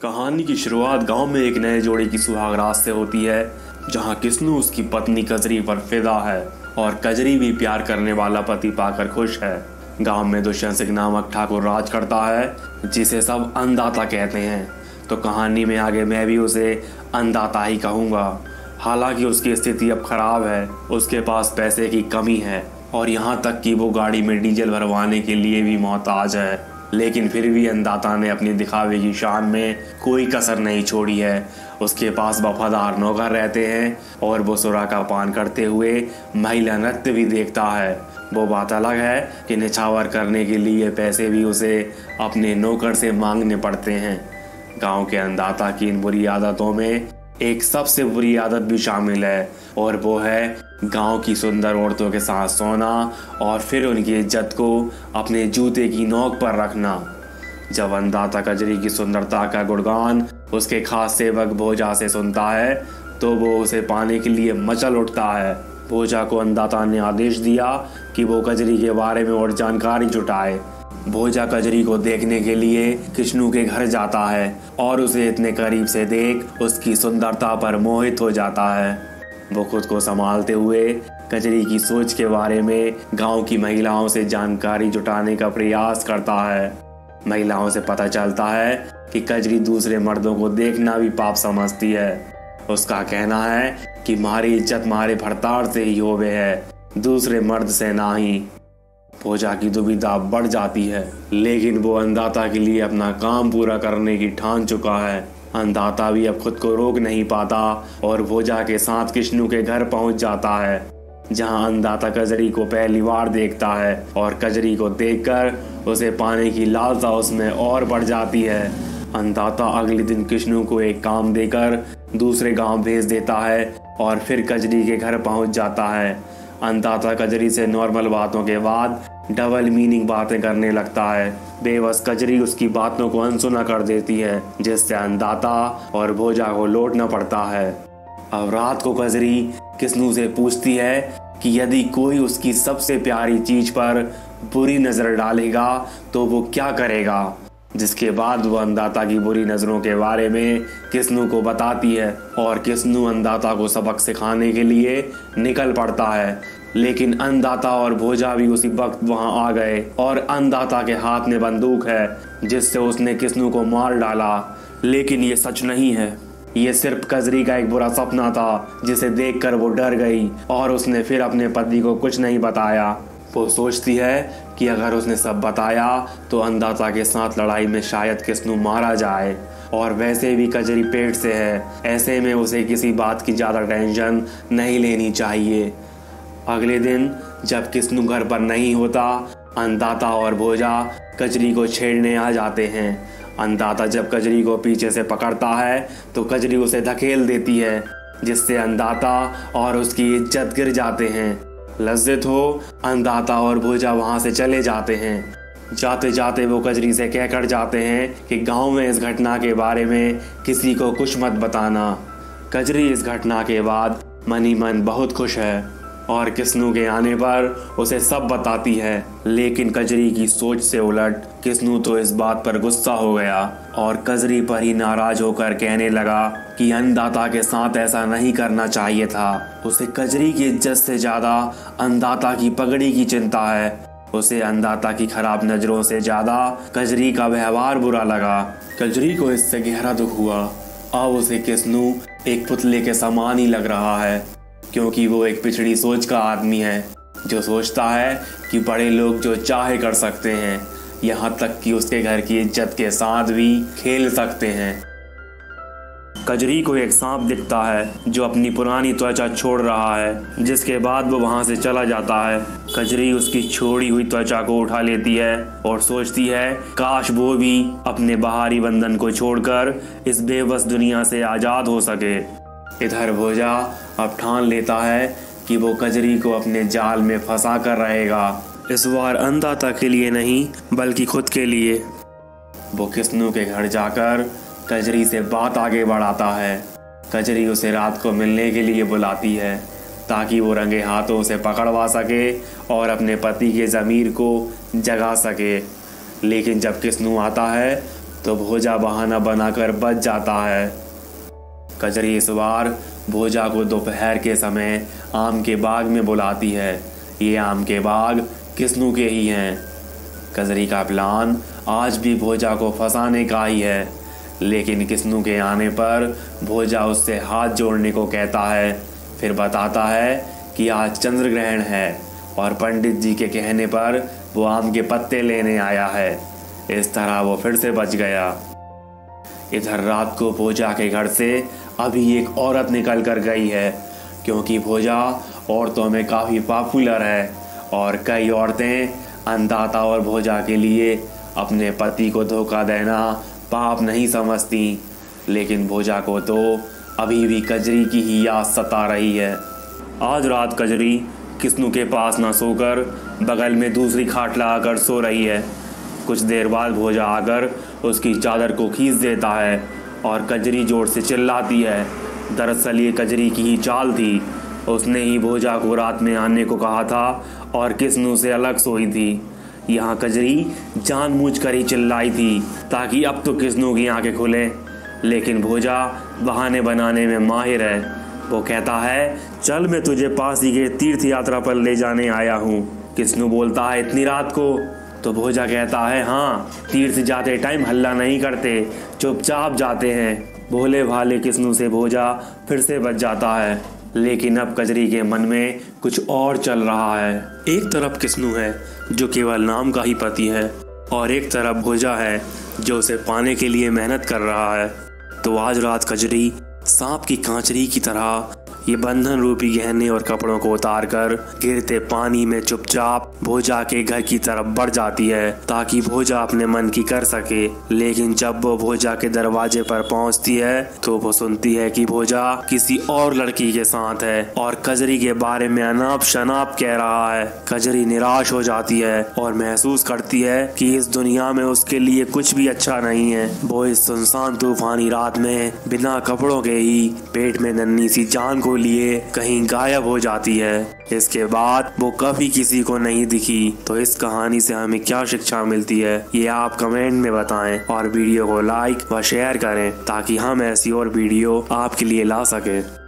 कहानी की शुरुआत गांव में एक नए जोड़े की सुहागरात से होती है, जहां किस्नू उसकी पत्नी कजरी पर फिदा है और कजरी भी प्यार करने वाला पति पाकर खुश है। गांव में दुष्यंत सिंह नामक ठाकुर राज करता है, जिसे सब अन्नदाता कहते हैं। तो कहानी में आगे मैं भी उसे अन्नदाता ही कहूँगा। हालांकि उसकी स्थिति अब खराब है, उसके पास पैसे की कमी है और यहाँ तक कि वो गाड़ी में डीजल भरवाने के लिए भी मोहताज है। लेकिन फिर भी अन्नदाता ने अपनी दिखावे की शान में कोई कसर नहीं छोड़ी है। उसके पास वफादार नौकर रहते हैं और वो सुरा का पान करते हुए महिला नृत्य भी देखता है। वो बात अलग है कि निछावर करने के लिए पैसे भी उसे अपने नौकर से मांगने पड़ते हैं। गांव के अन्नदाता की इन बुरी आदतों में एक सबसे बुरी आदत भी शामिल है और वो है गांव की सुंदर औरतों के साथ सोना और फिर उनकी इज्जत को अपने जूते की नोक पर रखना। जब अन्नदाता कजरी की सुंदरता का गुणगान उसके खास सेवक भोजा से सुनता है तो वो उसे पाने के लिए मचल उठता है। भोजा को अन्नदाता ने आदेश दिया कि वो कजरी के बारे में और जानकारी जुटाए। भोजा कजरी को देखने के लिए किस्नू के घर जाता है और उसे इतने करीब से देख उसकी सुंदरता पर मोहित हो जाता है। वो खुद को संभालते हुए कजरी की सोच के बारे में गांव की महिलाओं से जानकारी जुटाने का प्रयास करता है। महिलाओं से पता चलता है कि कजरी दूसरे मर्दों को देखना भी पाप समझती है। उसका कहना है कि हमारी इज्जत हमारे भरतार से ही होवे है, दूसरे मर्द से ना ही। भोजा की दुविधा बढ़ जाती है, लेकिन वो अन्नदाता के लिए अपना काम पूरा करने की ठान चुका है। अन्नदाता भी अब खुद को रोक नहीं पाता और भोजा के साथ किस्नू के घर पहुंच जाता है, जहां अन्नदाता कजरी को पहली बार देखता है और कजरी को देखकर उसे पाने की लालसा उसमें और बढ़ जाती है। अन्नदाता अगले दिन किस्नू को एक काम देकर दूसरे गांव भेज देता है और फिर कजरी के घर पहुंच जाता है। अन्नदाता कजरी से नॉर्मल बातों के बाद डबल मीनिंग बातें करने लगता है। बेबस कजरी उसकी बातों को अनसुना कर देती है, जिससे अन्नदाता और भोजा को लौटना पड़ता है। अब रात को कजरी किस्नू से पूछती है कि यदि कोई उसकी सबसे प्यारी चीज पर बुरी नजर डालेगा तो वो क्या करेगा। जिसके बाद वो अन्नदाता की बुरी नजरों के बारे में किस्नू को बताती है और किस्नू अन्नदाता को सबक सिखाने के लिए निकल पड़ता है। लेकिन अन्नदाता और भोजा भी उसी वक्त वहां आ गए और अन्नदाता के हाथ में बंदूक है, जिससे उसने किस्नू को मार डाला। लेकिन ये सच नहीं है, ये सिर्फ कजरी का एक बुरा सपना था, जिसे देखकर वो डर गई और उसने फिर अपने पति को कुछ नहीं बताया। वो सोचती है कि अगर उसने सब बताया तो अन्नदाता के साथ लड़ाई में शायद किस्नू मारा जाए, और वैसे भी कजरी पेट से है, ऐसे में उसे किसी बात की ज़्यादा टेंशन नहीं लेनी चाहिए। अगले दिन जब किस्नू घर पर नहीं होता, अन्नदाता और भोजा कजरी को छेड़ने आ जाते हैं। अन्नदाता जब कजरी को पीछे से पकड़ता है तो कजरी उसे धकेल देती है, जिससे अन्नदाता और उसकी इज्जत गिर जाते हैं। लज्जित हो अन्नदाता और भोजा वहां से चले जाते हैं। जाते जाते वो कजरी से कहकर जाते हैं कि गांव में इस घटना के बारे में किसी को कुछ मत बताना। कजरी इस घटना के बाद मनी मन बहुत खुश है और किस्नू के आने पर उसे सब बताती है। लेकिन कजरी की सोच से उलट किस्नू तो इस बात पर गुस्सा हो गया और कजरी पर ही नाराज होकर कहने लगा कि अन्नदाता के साथ ऐसा नहीं करना चाहिए था। उसे कजरी की इज्जत से ज्यादा अन्नदाता की पगड़ी की चिंता है। उसे अन्नदाता की खराब नजरों से ज्यादा कजरी का व्यवहार बुरा लगा। कजरी को इससे गहरा दुख हुआ। अब उसे किस्नू एक पुतले के समान ही लग रहा है, क्योंकि वो एक पिछड़ी सोच का आदमी है, जो सोचता है कि बड़े लोग जो चाहे कर सकते हैं, यहाँ तक कि उसके घर की इज्जत के साथ भी खेल सकते हैं। कजरी को एक सांप दिखता है जो अपनी पुरानी त्वचा छोड़ रहा है, जिसके बाद वो वहां से चला जाता है। कजरी उसकी छोड़ी हुई त्वचा को उठा लेती है और सोचती है काश वो भी अपने बाहरी बंधन को छोड़कर इस बेबस दुनिया से आजाद हो सके। इधर भोजा अब ठान लेता है कि वो कजरी को अपने जाल में फंसा कर रहेगा, इस बार अन्नदाता के लिए नहीं बल्कि खुद के लिए। वो किस्नू के घर जाकर कजरी से बात आगे बढ़ाता है। कजरी उसे रात को मिलने के लिए बुलाती है ताकि वो रंगे हाथों उसे पकड़वा सके और अपने पति के ज़मीर को जगा सके। लेकिन जब किस्नू आता है तो भोजा बहाना बनाकर बच जाता है। कजरी इस बार भोजा को दोपहर के समय आम के बाग में बुलाती है। ये आम के बाग किस्नू के ही हैं। कजरी का प्लान आज भी भोजा को फंसाने का ही है, लेकिन किस्नू के आने पर भोजा उससे हाथ जोड़ने को कहता है। फिर बताता है कि आज चंद्र ग्रहण है और पंडित जी के कहने पर वो आम के पत्ते लेने आया है। इस तरह वो फिर से बच गया। इधर रात को भोजा के घर से अभी एक औरत निकल कर गई है, क्योंकि भोजा औरतों में काफ़ी पॉपुलर है और कई औरतें अन्नदाता और भोजा के लिए अपने पति को धोखा देना पाप नहीं समझती। लेकिन भोजा को तो अभी भी कजरी की ही याद सता रही है। आज रात कजरी किस्नू के पास न सोकर बगल में दूसरी खाट लगाकर सो रही है। कुछ देर बाद भोजा आकर उसकी चादर को खींच देता है और कजरी जोर से चिल्लाती है। दरअसल ये कजरी की ही चाल थी। उसने ही भोजा को रात में आने को कहा था और किस्नू से अलग सोई थी। यहाँ कजरी जानबूझकर ही चिल्लाई थी ताकि अब तो किस्नू की आंखें खुले, लेकिन भोजा बहाने बनाने में माहिर है। वो कहता है, चल मैं तुझे पास ही के तीर्थ यात्रा पर ले जाने आया हूँ। किस्नू बोलता है, इतनी रात को? तो भोजा कहता है, हाँ, तीर्थ जाते टाइम हल्ला नहीं करते, चुपचाप जाते हैं। भोले भाले किस्नू से भोजा फिर से बच जाता है, लेकिन अब कजरी के मन में कुछ और चल रहा है। एक तरफ किस्नू है जो केवल नाम का ही पति है और एक तरफ भोजा है जो उसे पाने के लिए मेहनत कर रहा है। तो आज रात कजरी सांप की कांचरी की तरह ये बंधन रूपी गहने और कपड़ों को उतार कर गिरते पानी में चुपचाप भोजा के घर की तरफ बढ़ जाती है ताकि भोजा अपने मन की कर सके। लेकिन जब वो भोजा के दरवाजे पर पहुंचती है तो वो सुनती है कि भोजा किसी और लड़की के साथ है और कजरी के बारे में अनाप शनाप कह रहा है। कजरी निराश हो जाती है और महसूस करती है कि इस दुनिया में उसके लिए कुछ भी अच्छा नहीं है। वो इस सुनसान तूफानी रात में बिना कपड़ों के ही पेट में नन्ही सी जान को लिए कहीं गायब हो जाती है। इसके बाद वो कभी किसी को नहीं दिखी। तो इस कहानी से हमें क्या शिक्षा मिलती है, ये आप कमेंट में बताएं और वीडियो को लाइक व शेयर करें ताकि हम ऐसी और वीडियो आपके लिए ला सके।